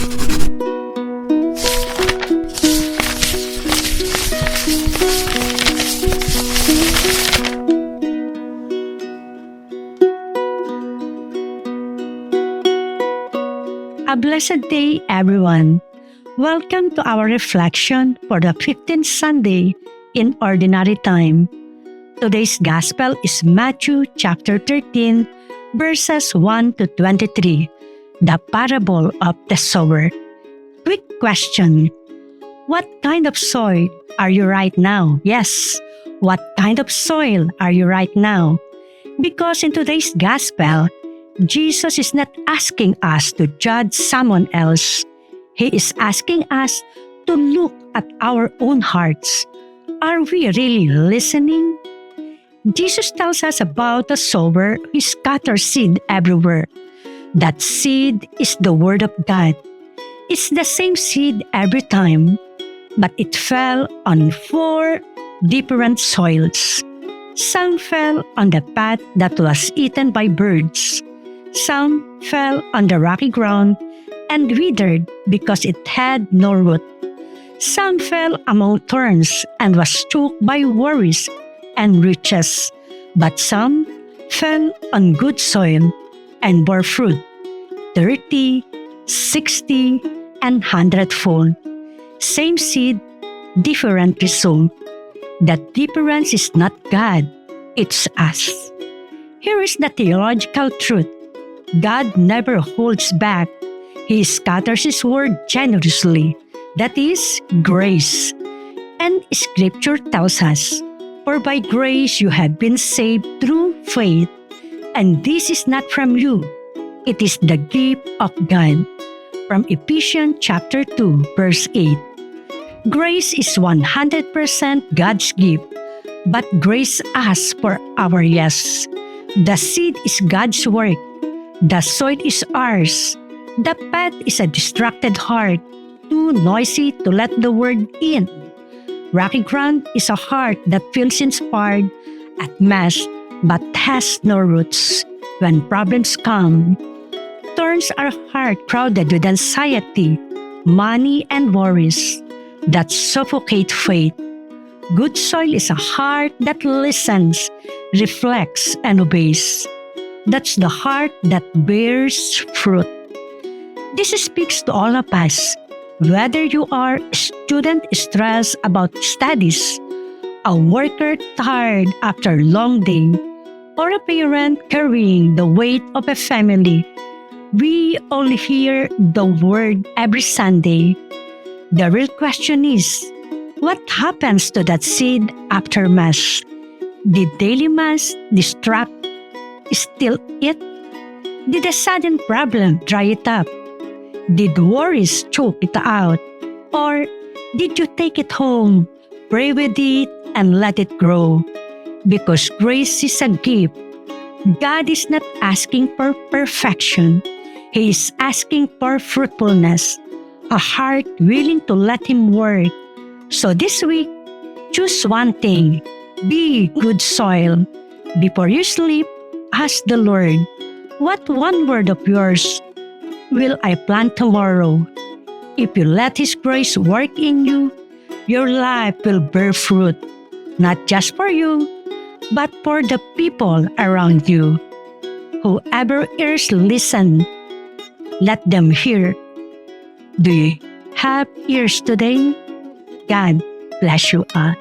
A blessed day, everyone. Welcome to our reflection for the 15th Sunday in Ordinary Time. Today's Gospel is Matthew chapter 13, verses 1 to 23, the parable of the sower. Quick question. What kind of soil are you right now? Yes, what kind of soil are you right now? Because in today's Gospel, Jesus is not asking us to judge someone else. He is asking us to look at our own hearts. Are we really listening? Jesus tells us about the sower who scatters seed everywhere. That seed is the Word of God. It's the same seed every time, but it fell on 4 different soils. Some fell on the path that was eaten by birds. Some fell on the rocky ground and withered because it had no root. Some fell among thorns and was choked by worries and riches. But some fell on good soil and bore fruit, 30, 60, and 100-fold. Same seed, different result. The difference is not God, it's us. Here is the theological truth. God never holds back. He scatters His word generously. That is grace. And Scripture tells us, "For by grace you have been saved through faith, and this is not from you. It is the gift of God." From Ephesians chapter 2, verse 8. Grace is 100% God's gift, but grace asks for our yes. The seed is God's work. The soil is ours. The path is a distracted heart, too noisy to let the word in. Rocky ground is a heart that feels inspired at mass but has no roots. When problems come, thorns are a heart crowded with anxiety, money, and worries that suffocate faith. Good soil is a heart that listens, reflects, and obeys. That's the heart that bears fruit. This speaks to all of us, whether you are a student stressed about studies, a worker tired after a long day, or a parent carrying the weight of a family. We all hear the word every Sunday. The real question is, what happens to that seed after Mass? Did daily Mass distract still it? Did a sudden problem dry it up? Did worries choke it out? Or did you take it home, pray with it, and let it grow? Because grace is a gift. God is not asking for perfection. He is asking for fruitfulness, a heart willing to let Him work. So this week, choose one thing. Be good soil. Before you sleep, ask the Lord, what one word of yours will I plant tomorrow? If you let His grace work in you, your life will bear fruit, not just for you, but for the people around you. Whoever ears listen, let them hear. Do you have ears today? God bless you all.